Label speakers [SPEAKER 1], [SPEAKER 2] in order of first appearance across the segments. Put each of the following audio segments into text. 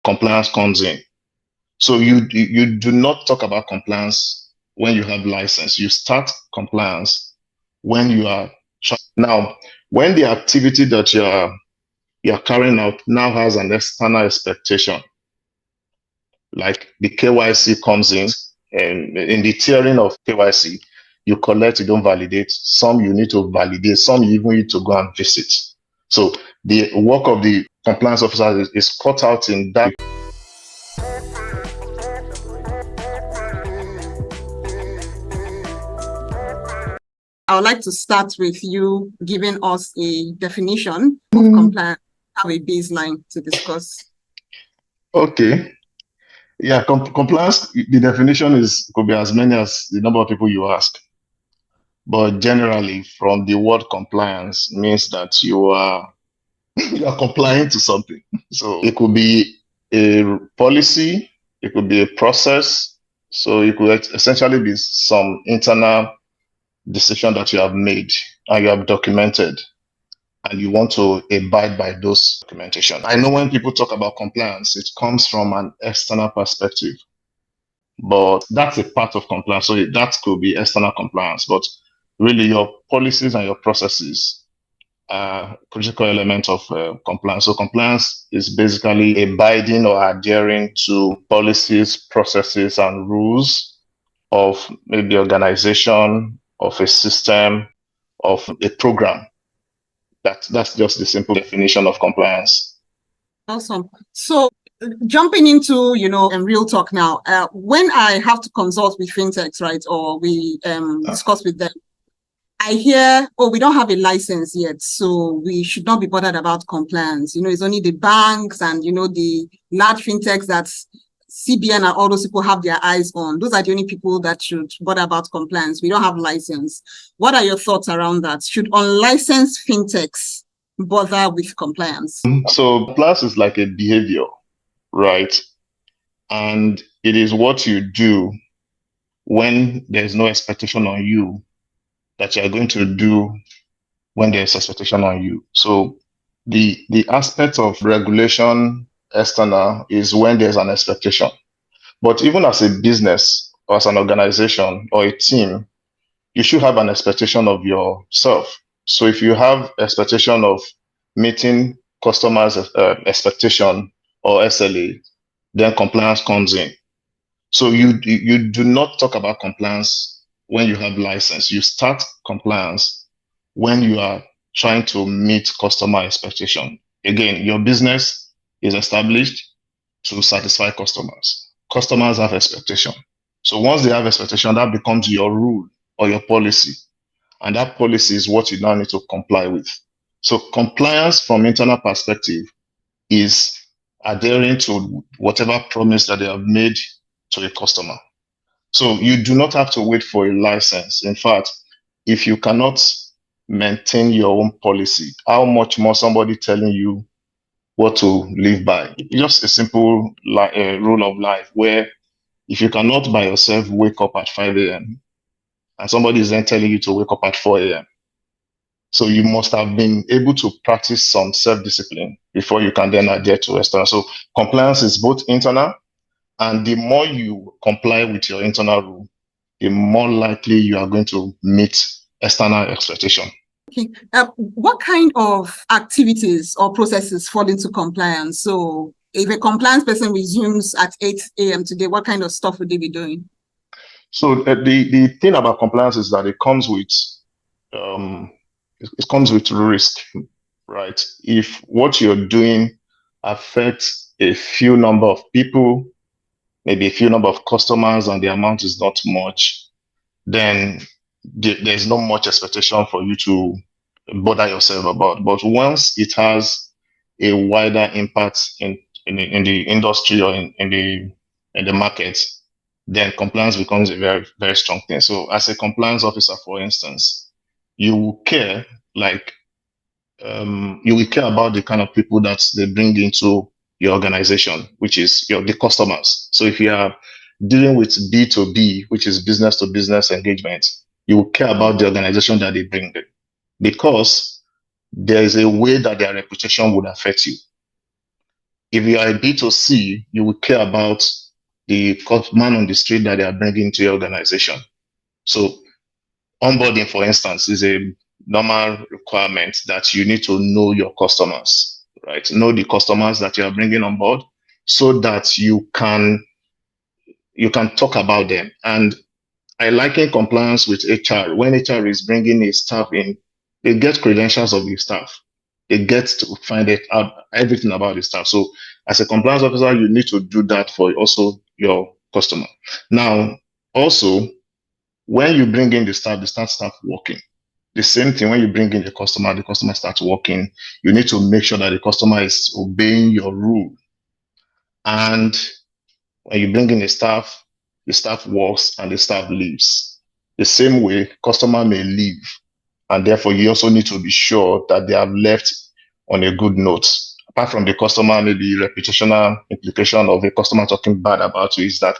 [SPEAKER 1] compliance comes in. So you do not talk about compliance when you have license. You start compliance when you are now, when the activity that you're carrying out now has an external expectation, like the KYC comes in, and in the tiering of KYC, you collect, you don't validate. Some you need to validate, some you even need to go and visit. So the work of the compliance officer is cut out in that.
[SPEAKER 2] I would like to start with you giving us a definition of compliance, have a baseline to discuss.
[SPEAKER 1] Okay. Yeah, compliance, the definition could be as many as the number of people you ask. But generally, from the word compliance means that you are complying to something. So it could be a policy, it could be a process. So it could essentially be some internal decision that you have made and you have documented, and you want to abide by those documentation. I know when people talk about compliance, it comes from an external perspective, but that's a part of compliance. So that could be external compliance, but really your policies and your processes are critical element of compliance. So compliance is basically abiding or adhering to policies, processes, and rules of maybe organization, of a system, of a program. That's just the simple definition of compliance.
[SPEAKER 2] Awesome. So jumping into, real talk now, when I have to consult with fintechs, right, or we discuss with them, I hear, we don't have a license yet, so we should not be bothered about compliance. It's only the banks and, the large fintechs that CBN and all those people have their eyes on. Those are the only people that should bother about compliance. We don't have license. What are your thoughts around that? Should unlicensed fintechs bother with compliance?
[SPEAKER 1] So compliance is like a behavior, right? And it is what you do when there's no expectation on you that you are going to do when there's expectation on you. So the aspect of regulation external is when there's an expectation. But even as a business or as an organization or a team, you should have an expectation of yourself. So if you have expectation of meeting customers' expectation or SLA, then compliance comes in. So you do not talk about compliance when you have license. You start compliance when you are trying to meet customer expectation. Again, your business is established to satisfy customers. Customers have expectation. So once they have expectation, that becomes your rule or your policy. And that policy is what you now need to comply with. So compliance from internal perspective is adhering to whatever promise that they have made to a customer. So you do not have to wait for a license. In fact, if you cannot maintain your own policy, how much more somebody telling you what to live by? Just a simple rule of life where if you cannot by yourself wake up at 5 a.m. and somebody is then telling you to wake up at 4 a.m. So you must have been able to practice some self-discipline before you can then adhere to external. So compliance is both internal, and the more you comply with your internal rule, the more likely you are going to meet external expectation.
[SPEAKER 2] Okay. What kind of activities or processes fall into compliance? So if a compliance person resumes at 8 a.m. today, what kind of stuff would they be doing?
[SPEAKER 1] So the thing about compliance is that it comes with risk, right? If what you're doing affects a few number of people, maybe a few number of customers, and the amount is not much, then there's not much expectation for you to bother yourself about. But once it has a wider impact in the industry or in the market, then compliance becomes a very, very strong thing. So as a compliance officer, for instance, you will care about the kind of people that they bring into your organization, which is the customers. So if you are dealing with B2B, which is business to business engagement, you will care about the organization that they bring in, because there is a way that their reputation would affect you. If you are a B2C, you will care about the man on the street that they are bringing to your organization. So onboarding, for instance, is a normal requirement that you need to know your customers, right? Know the customers that you are bringing on board so that you can talk about them. And I liken compliance with HR. When HR is bringing a staff in, they get credentials of the staff. They get to find out everything about the staff. So as a compliance officer, you need to do that for also your customer. Now, also, when you bring in the staff start working. The same thing when you bring in the customer starts working. You need to make sure that the customer is obeying your rule. And when you bring in the staff works and the staff leaves. The same way, customer may leave, and therefore you also need to be sure that they have left on a good note. Apart from the customer, maybe reputational implication of a customer talking bad about you is that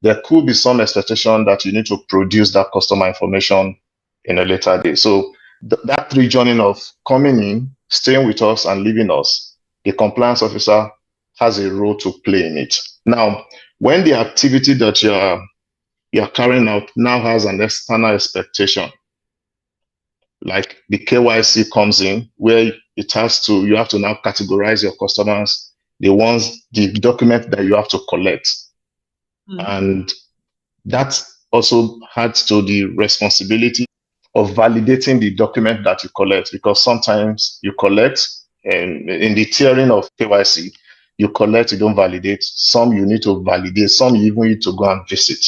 [SPEAKER 1] there could be some expectation that you need to produce that customer information in a later day. So that three journey of coming in, staying with us, and leaving us, the compliance officer has a role to play in it. Now, when the activity that you're carrying out now has an external expectation, like the KYC comes in, where you have to now categorize your customers, the document that you have to collect. And that also adds to the responsibility of validating the document that you collect, because sometimes you collect and in the tiering of KYC, you collect, you don't validate. Some you need to validate, some you even need to go and visit.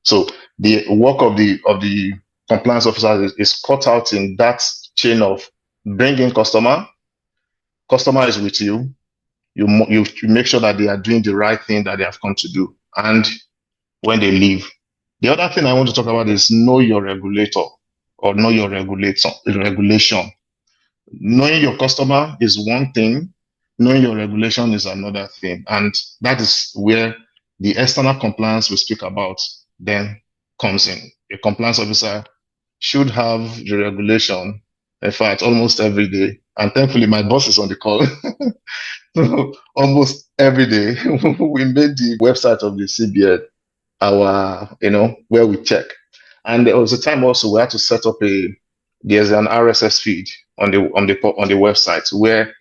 [SPEAKER 1] So the work of the compliance officer is cut out in that chain of bringing customer is with you. You make sure that they are doing the right thing that they have come to do. And when they leave, the other thing I want to talk about is know your regulator or know your regulation. Knowing your customer is one thing, knowing your regulation is another thing. And that is where the external compliance we speak about then comes in. A compliance officer should have the regulation, in fact, almost every day. And thankfully, my boss is on the call. So almost every day, we made the website of the CBN where we check. And there was a time also we had to set up there's an RSS feed on the website where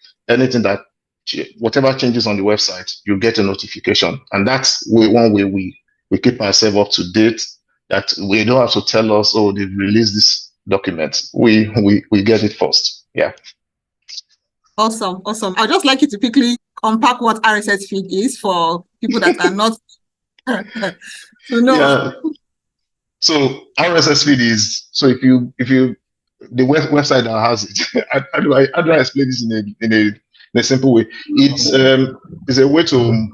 [SPEAKER 1] whatever changes on the website, you get a notification. And that's one way we keep ourselves up to date, that we don't have to tell us, oh, they've released this document. We get it first. Yeah.
[SPEAKER 2] Awesome. I'd just like you to quickly unpack what RSS feed is for people that are not to know.
[SPEAKER 1] Yeah. So RSS feed is, so if you the website that has it, how do I explain this in a simple way? It's a way to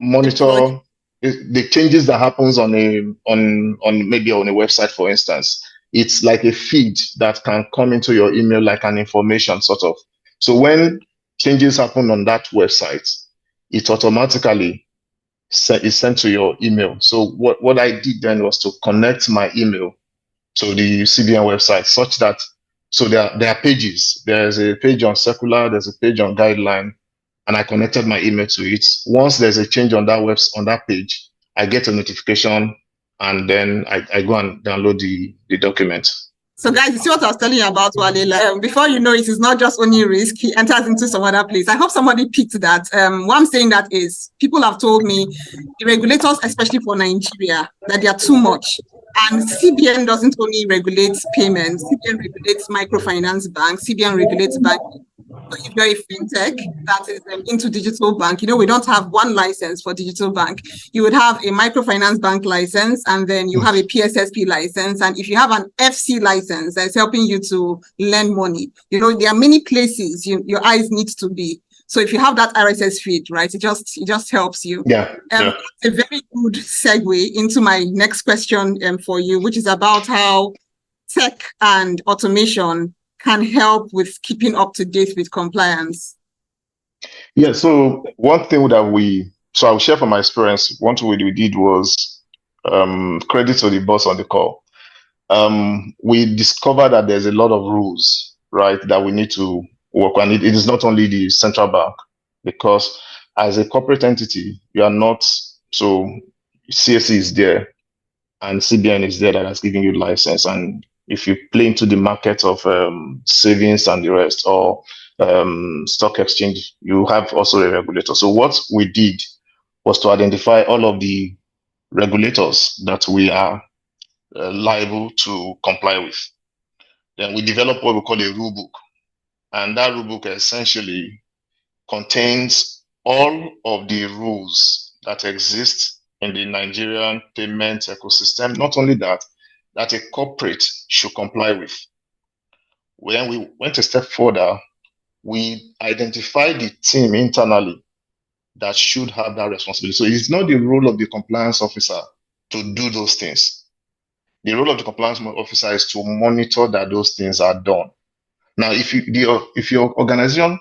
[SPEAKER 1] monitor the changes that happens on maybe on a website, for instance. It's like a feed that can come into your email, like an information sort of. So when changes happen on that website, it automatically is sent to your email. So what I did then was to connect my email to the CBN website, such that there are pages. There's a page on circular, there's a page on guideline, and I connected my email to it. Once there's a change on that page, I get a notification, and then I go and download the document.
[SPEAKER 2] So guys, you see what I was telling you about Wale? Before you know it, it's not just only risk, he enters into some other place. I hope somebody picked that. What I'm saying that is, people have told me, the regulators, especially for Nigeria, that they are too much. And CBN doesn't only regulate payments, CBN regulates microfinance banks, CBN regulates banking. So if you're a fintech that is into digital bank, we don't have one license for digital bank. You would have a microfinance bank license, and then you have a PSSP license. And if you have an FC license that's helping you to lend money, there are many places your eyes need to be. So if you have that RSS feed, right, it just helps you.
[SPEAKER 1] Yeah.
[SPEAKER 2] A very good segue into my next question for you, which is about how tech and automation can help with keeping up to date with compliance.
[SPEAKER 1] Yeah, so one thing that I'll share from my experience. One thing we did was, credit to the boss on the call. We discovered that there's a lot of rules, right, that we need to work on. It is not only the central bank, because as a corporate entity, you are not, so CSE is there and CBN is there that has given you license. And if you play into the market of savings and the rest, or stock exchange, you have also a regulator. So what we did was to identify all of the regulators that we are liable to comply with. Then we developed what we call a rule book. And that rule book essentially contains all of the rules that exist in the Nigerian payment ecosystem. Not only that, that a corporate should comply with. When we went a step further, we identified the team internally that should have that responsibility. So it's not the role of the compliance officer to do those things. The role of the compliance officer is to monitor that those things are done. Now, if your organization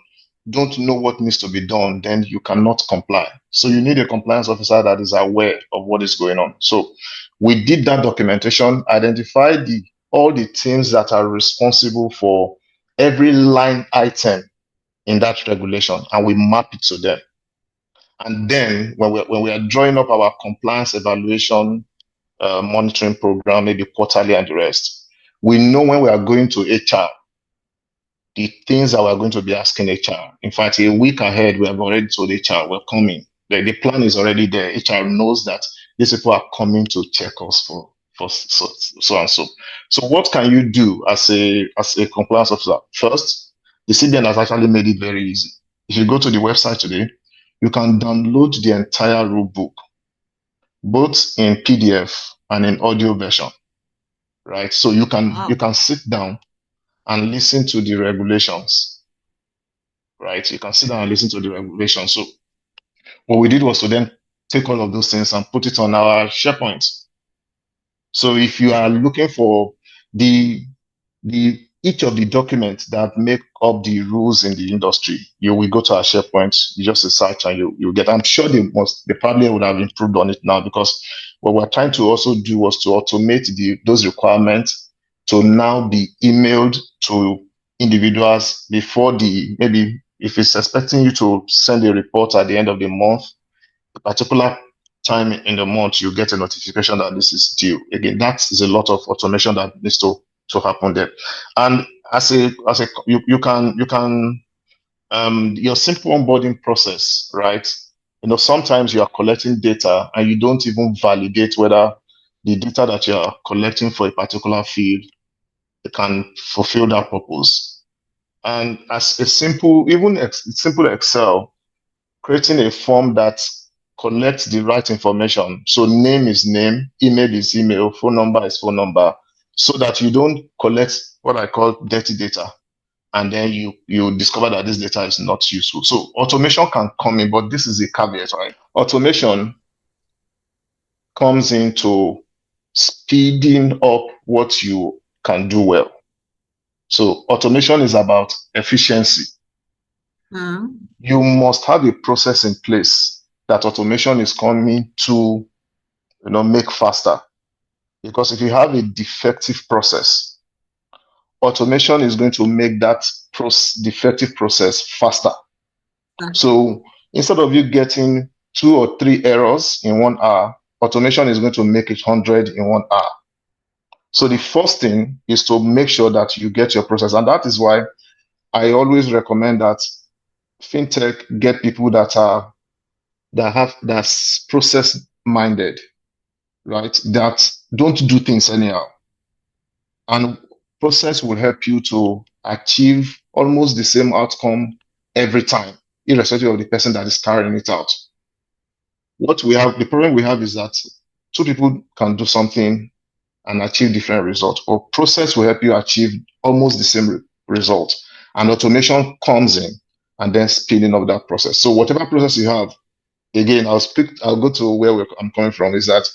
[SPEAKER 1] don't know what needs to be done, then you cannot comply. So you need a compliance officer that is aware of what is going on. So we did that documentation, identified all the teams that are responsible for every line item in that regulation, and we map it to them. And then when we are drawing up our compliance evaluation monitoring program, maybe quarterly and the rest, we know when we are going to HR, the things that we're going to be asking HR. In fact, a week ahead, we have already told HR we're coming. The plan is already there. HR knows that these people are coming to check us for so and so. So what can you do as a compliance officer? First, the CBN has actually made it very easy. If you go to the website today, you can download the entire rule book, both in PDF and in audio version, right? So you can sit down and listen to the regulations, right? You can sit down and listen to the regulations. So what we did was to then take all of those things and put it on our SharePoint. So if you are looking for each of the documents that make up the rules in the industry, you will go to our SharePoint, you just search and you get. I'm sure they probably would have improved on it now, because what we're trying to also do was to automate those requirements to now be emailed to individuals before maybe if it's expecting you to send a report at the end of the month, a particular time in the month, you get a notification that this is due. Again, that is a lot of automation that needs to happen there. And you can your simple onboarding process, right? Sometimes you are collecting data and you don't even validate whether the data that you are collecting for a particular field can fulfill that purpose. And as a simple Excel, creating a form that collects the right information. So name is name, email is email, phone number is phone number, so that you don't collect what I call dirty data. And then you discover that this data is not useful. So automation can come in, but this is a caveat, right? Automation comes into speeding up what you can do well. So automation is about efficiency. You must have a process in place that automation is coming to make faster. Because if you have a defective process, automation is going to make that defective process faster. So instead of you getting 2 or 3 errors in 1 hour, automation is going to make it 100 in 1 hour. So the first thing is to make sure that you get your process. And that is why I always recommend that Fintech get people that's process minded, right? That don't do things anyhow. And process will help you to achieve almost the same outcome every time, irrespective of the person that is carrying it out. The problem we have is that 2 people can do something and achieve different results, but process will help you achieve almost the same result. And automation comes in and then speeding up that process. So whatever process you have, again, I'll go to where I'm coming from, is that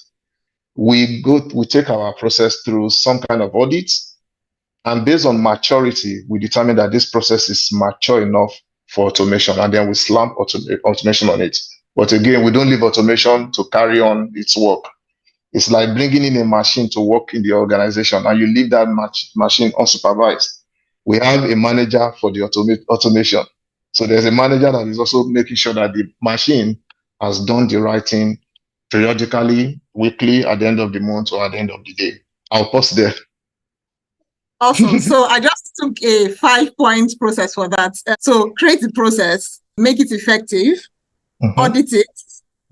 [SPEAKER 1] we take our process through some kind of audit, and based on maturity, we determine that this process is mature enough for automation, and then we slam automation on it. But again, we don't leave automation to carry on its work. It's like bringing in a machine to work in the organization, and you leave that machine unsupervised. We have a manager for the automation. So there's a manager that is also making sure that the machine has done the right thing periodically, weekly, at the end of the month, or at the end of the day. I'll pause there.
[SPEAKER 2] Awesome. So I just took a 5-point process for that. So create the process, make it effective, audit it,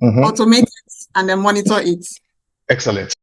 [SPEAKER 2] automate it, and then monitor it.
[SPEAKER 1] Excellent.